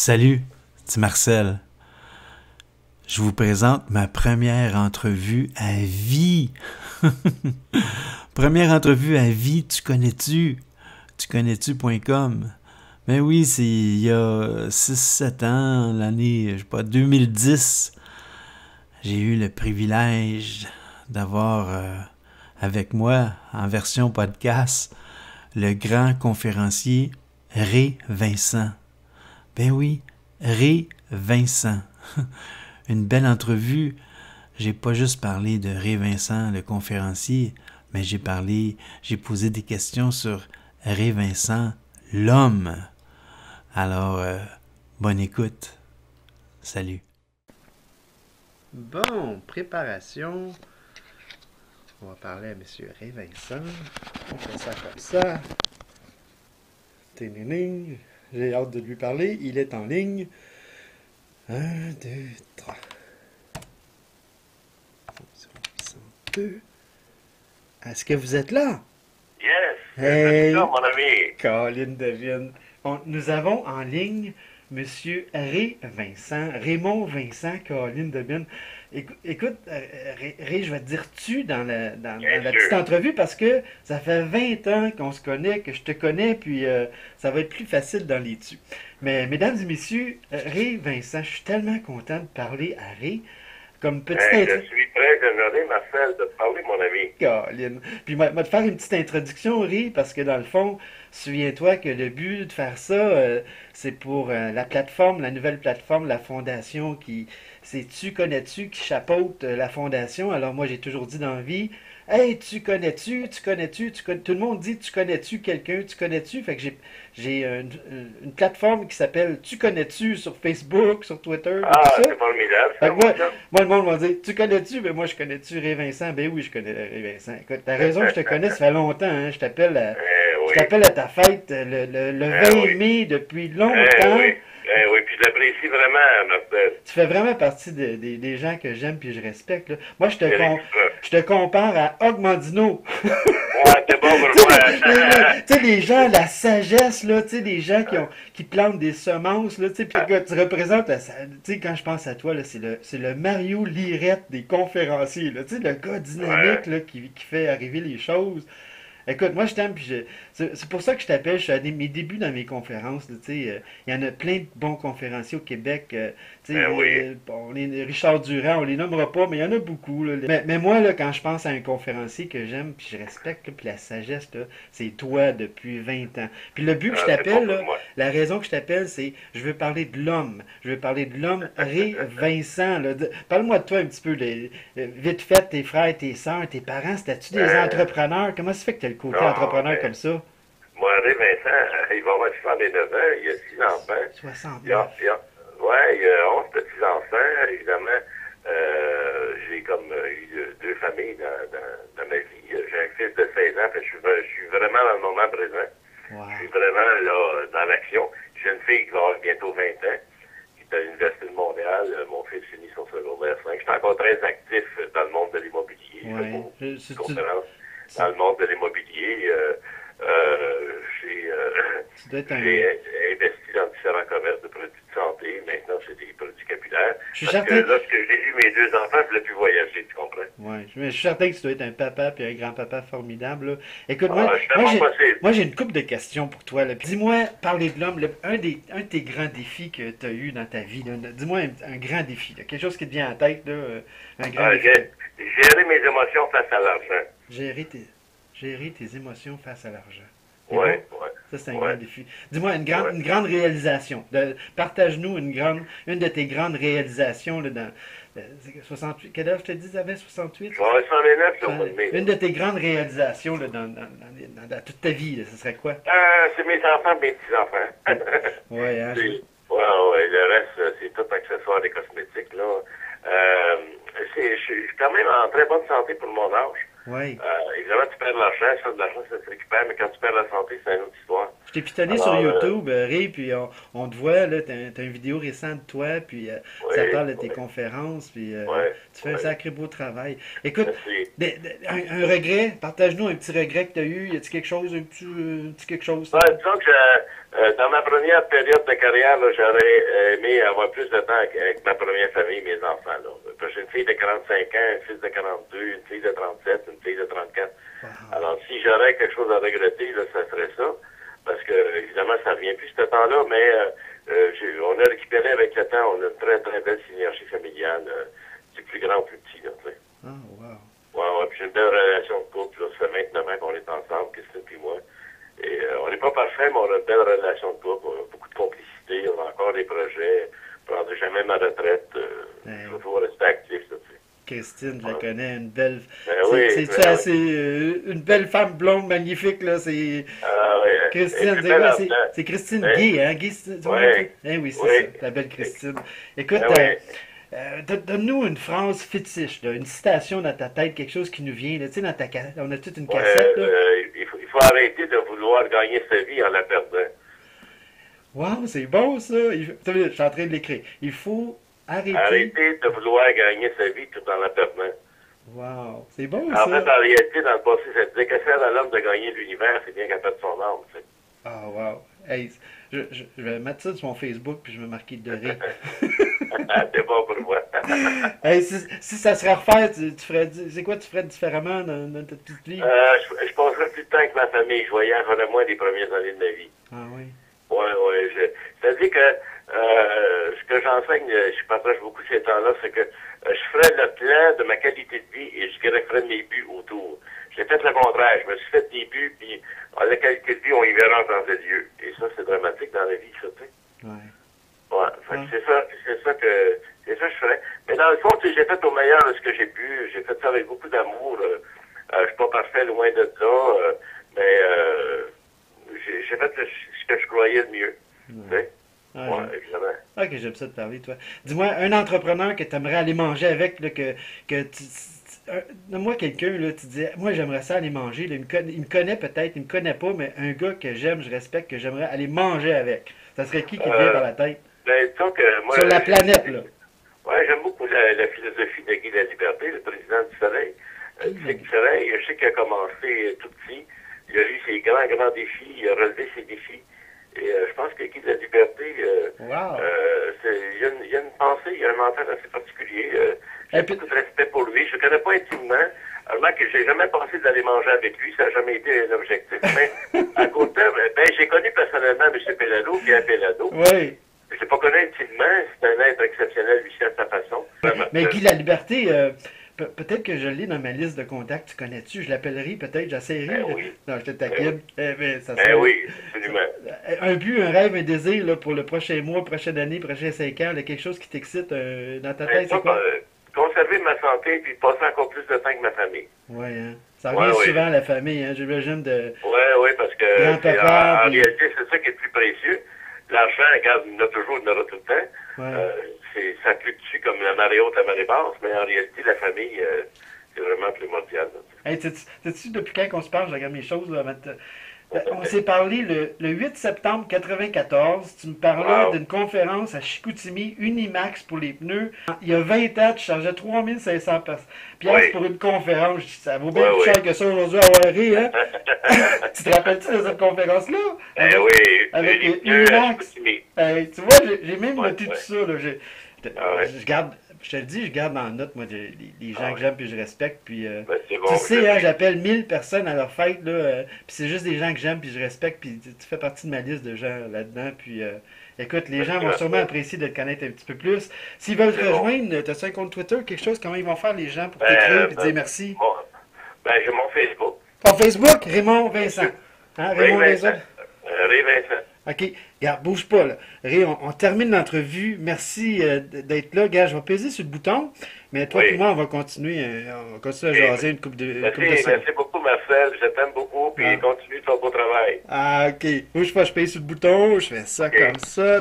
Salut, c'est Marcel. Je vous présente ma première entrevue à vie. Première entrevue à vie, tu connais-tu? Tu connais-tu.com. Ben oui, c'est il y a 6-7 ans, l'année, je sais pas, 2010. J'ai eu le privilège d'avoir avec moi, en version podcast, le grand conférencier Ré Vincent. Ben oui, Ré Vincent. Une belle entrevue. J'ai pas juste parlé de Ré Vincent, le conférencier, mais j'ai posé des questions sur Ré Vincent, l'homme. Alors, bonne écoute. Salut. Bon, préparation. On va parler à M. Ré Vincent. On fait ça comme ça. Ténéning. J'ai hâte de lui parler. Il est en ligne. 1, 2, 3. 2. Est-ce que vous êtes là? Yes, Hey, c'est ça, mon ami. Colin Devine. Nous avons en ligne Monsieur Ré Vincent, Raymond Vincent, Colin Devine. Écoute, Ré, je vais te dire tu Bien dans la petite sûr. entrevue parce que ça fait 20 ans qu'on se connaît, que je te connais, puis ça va être plus facile dans les tu. Mais mesdames et messieurs, Ré Vincent, je suis tellement content de parler à Ré. Comme petite Hein, je intro. suis très honoré, Marcel, de te parler, mon ami. Colin. Puis, moi, te faire une petite introduction, Ri, parce que dans le fond, souviens-toi que le but de faire ça, c'est pour la plateforme, la nouvelle plateforme, la fondation c'est Tu connais-tu qui chapeaute la fondation. Alors, moi, j'ai toujours dit dans la vie, hey, tu connais-tu, tout le monde dit, tu connais-tu quelqu'un, tu connais-tu. Fait que j'ai une plateforme qui s'appelle Tu connais-tu sur Facebook, sur Twitter, tout Ah, ça. c'est formidable, Fait ça, que mon chum. moi, le monde m'a dit, tu connais-tu? Ben moi, je connais-tu Ray Vincent? Ben oui, je connais Ray Vincent. Écoute, t'as raison que je te connais, ça fait longtemps, hein. Je Oui, t'appelle à ta fête le oui, 20 mai depuis longtemps. oui, oui, puis je l'apprécie vraiment, Marcel. Tu fais vraiment partie des gens que j'aime puis je respecte, là. Moi, C'est réciproque. je te compare à Ogmandino. Ouais, c'est bon pour moi. Tu sais, les gens, la sagesse, là, tu sais, les gens qui plantent des semences, là, tu sais, puis gars, tu représentes, tu sais, quand je pense à toi, là, c'est le Mario Lirette des conférenciers, là, tu sais, le gars Ouais, dynamique, là, qui fait arriver les choses. Écoute, moi je t'aime, puis c'est pour ça que je t'appelle. Je suis à mes débuts dans mes conférences. Là, tu sais, il y en a plein de bons conférenciers au Québec. Tu sais, oui. bon, Richard Durand, on les nommera pas, mais il y en a beaucoup. Là. Mais moi, là, quand je pense à un conférencier que j'aime, puis je respecte, là, puis la sagesse, là, c'est toi depuis 20 ans. Puis le but que je Ah, c'est bon t'appelle, pour là, moi. la raison que je t'appelle, c'est je veux parler de l'homme. Je veux parler de l'homme Ré Vincent. Là. Parle-moi de toi un petit peu. Vite fait, tes frères, tes sœurs, tes parents, c'était-tu des Euh, entrepreneurs? Comment ça fait que tu as le côté non, entrepreneur comme mais ça? moi, André Vincent, il va avoir 69 ans, il a 6 enfants. Il 69. y a, ouais, il y a 11 petits-enfants. Évidemment, j'ai comme eu deux familles dans ma vie. J'ai un fils de 16 ans, fait que je suis vraiment dans le moment présent. Je suis Wow. vraiment là, dans l'action. J'ai une fille qui va avoir bientôt 20 ans, qui est à l'Université de Montréal. Mon fils finit son secondaire 5. Je suis encore très actif dans le monde de l'immobilier. Je fais Ouais. beaucoup de conférences dans le monde de l'immobilier. Tu dois être un. J'ai investi dans différents commerces de produits de santé. Maintenant, c'est des produits capillaires. Je suis Parce que certain. lorsque j'ai eu mes deux enfants, je voulais plus voyager, tu comprends? Ouais, je suis certain que tu dois être un papa puis un grand-papa formidable. Là. Écoute, Ah, c'est tellement possible. moi j'ai une couple de questions pour toi. Là. Puis dis-moi, parler de l'homme, un de tes grands défis que tu as eu dans ta vie. Là. Dis-moi un grand défi, là. Quelque chose qui te vient en tête, là, un grand Ah, défi. gérer mes émotions face à l'argent. Gérer tes, gérer tes émotions face à l'argent. C'est bon? Ouais, Ça, c'est un grand ouais, défi. Dis-moi ouais. une grande réalisation. Partage-nous une de tes grandes réalisations là, dans 68. Quel âge je te dis, tu avais 68? Je vais avoir 129 au mois de mai. Une Là. de tes grandes réalisations là, dans toute ta vie, là, ce serait quoi? C'est mes enfants, mes petits-enfants. Ouais, hein, C'est- ouais, le reste, c'est tout accessoire des cosmétiques, là. Euh, je suis quand même en très bonne santé pour mon âge. ouais. Évidemment, tu perds l'argent, ça, de l'argent, ça se récupère, mais quand tu perds la santé, c'est une autre histoire. Je t'ai pitonné sur Alors, YouTube, Ray, puis on te voit, là, t'as une vidéo récente de toi, puis ça oui, parle de tes oui, conférences, puis oui, tu fais un oui. sacré beau travail. Écoute, Merci. un regret, partage-nous un petit regret que tu as eu, y a-t-il quelque chose, un petit quelque chose? Ouais, disons que Dans ma première période de carrière, là, j'aurais aimé avoir plus de temps avec ma première famille, mes enfants. Là. Parce que j'ai une fille de 45 ans, un fils de 42, une fille de 37, une fille de 34. Wow. Alors, si j'aurais quelque chose à regretter, là, ça serait ça. Parce que, évidemment, ça revient plus ce temps-là, mais on a récupéré avec le temps, on a une très, très belle synergie familiale. C'est plus grand ou plus petit, là, tu sais. Oh, wow. Ouais, puis j'ai une belle relation de couple, là. Ça fait 29 ans qu'on est ensemble, Christine et moi. Et on n'est pas parfait, mais on a une belle relation de couple. On a beaucoup de complicité, on a encore des projets. Je ne prendrai jamais ma retraite. Je vais toujours rester actif, ça, tu sais. Christine, je la connais, une belle. Une belle femme blonde magnifique, là. C'est. Christine, c'est Christine Guy, hein? Guy, oui, c'est ça, la belle Christine. Écoute, donne-nous une phrase fétiche, là, une citation dans ta tête, quelque chose qui nous vient. Tu sais, on a toute une cassette. Là. Il faut arrêter de vouloir gagner sa vie en la perdant. Wow, c'est bon, ça. Je suis en train de l'écrire. Il faut arrêter de vouloir gagner sa vie tout en la perdant. Wow, c'est bon, ça. En fait, en réalité, dans le passé, ça disait que sert à l'homme de gagner l'univers, c'est bien qu'à perdre son âme, tu sais. Ah, wow. Hey, je vais mettre ça sur mon Facebook, puis je vais marquer de rire. C'est bon pour moi. Hey, si ça serait à refaire, tu ferais, c'est quoi tu ferais différemment dans ta petite vie? Je passerais plus de temps avec ma famille. Je voyagerais moins les premières années de ma vie. Ah oui? Oui. C'est-à-dire que ce que j'enseigne, je partage beaucoup ces temps-là, c'est que je ferais le plan de ma qualité de vie et je grefferais mes buts autour. J'ai fait le contraire. Je me suis fait des buts, puis la qualité de vie, on y verra en temps de Dieu. Et ça, c'est dramatique dans la vie, ça, tu sais. Ouais, c'est ça que je ferais. Mais dans le fond, tu sais, j'ai fait au meilleur de ce que j'ai pu. J'ai fait ça avec beaucoup d'amour. Je suis pas parfait, loin de là. Mais j'ai fait ce que je croyais de mieux. Tu sais? Évidemment. Ok, j'aime ça de parler, toi. Dis-moi, un entrepreneur que tu aimerais aller manger avec, là, donne-moi quelqu'un, là, tu dis, moi j'aimerais ça aller manger, là, il me connaît peut-être, il me connaît pas, mais un gars que j'aime, je respecte, que j'aimerais aller manger avec. Ça serait qui vient par la tête? Disons que moi, sur la planète, là. Oui, j'aime beaucoup la philosophie de Guy Laliberté, le président du Soleil. Du Soleil, je sais qu'il a commencé tout petit, il a eu ses grands défis, il a relevé ses défis. Et je pense que Guy Laliberté, il y a une pensée, il y a un mental assez particulier. J'ai beaucoup de respect pour lui. Je ne le connais pas intimement. Alors que j'ai jamais pensé d'aller manger avec lui, ça n'a jamais été un objectif. Mais à côté, j'ai connu personnellement M. Pellado, Pierre Pellado. Oui. Je ne l'ai pas connu intimement, c'est un être exceptionnel, lui, à sa façon. Mais Guy Laliberté, peut-être que je l'ai dans ma liste de contacts, tu connais-tu? Je l'appellerai peut-être, j'essaierai. Oui. Non, je te taquine. Oui, absolument. Un but, un rêve, un désir là, pour le prochain mois, prochaine année, prochain 5 ans, là, quelque chose qui t'excite dans ta tête, c'est quoi? Conserver ma santé puis passer encore plus de temps avec ma famille. Oui, hein. Ça revient souvent à la famille, hein, j'imagine de... Oui, parce que en réalité, c'est ça qui est le plus précieux. L'argent, regarde, il y en a toujours, il y en aura tout le temps. Ouais. Ça fluctue comme la marée haute, la marée basse, mais en réalité, la famille, c'est vraiment primordial. Hey, sais-tu, depuis quand on se parle, je regarde mes choses, là, on s'est parlé le 8 septembre 1994. Tu me parlais d'une conférence à Chicoutimi, Unimax pour les pneus. Il y a 20 ans, tu chargeais 3500 piastres pour une conférence. Ça vaut bien plus cher que ça aujourd'hui à Waré, hein? Tu te rappelles-tu de cette conférence-là? Oui, avec Unimax. Tu vois, j'ai même noté tout ça. Là. Je garde... Je te le dis, je garde en note, moi, les gens que j'aime puis je respecte. Puis, bon, tu sais, hein, j'appelle 1000 personnes à leur fête, là, puis c'est juste des gens que j'aime puis je respecte, puis tu fais partie de ma liste de gens là-dedans. Puis, écoute, les gens vont sûrement apprécier de te connaître un petit peu plus. S'ils veulent te rejoindre, tu as un compte Twitter, quelque chose, comment ils vont faire les gens pour t'écrire et te dire merci? J'ai mon Facebook. Ton Facebook, Raymond Vincent. Hein, Raymond Vincent. Ray Vincent. OK. Regarde, bouge pas, là. Ray, on termine l'entrevue. Merci d'être là. Regarde, je vais peser sur le bouton. Mais toi et moi, on va continuer à jaser une couple de secondes. Merci beaucoup, Marcel. Je t'aime beaucoup. Puis continue ton beau travail. Ah, OK. Bouge pas, je pèse sur le bouton. Je fais ça comme ça.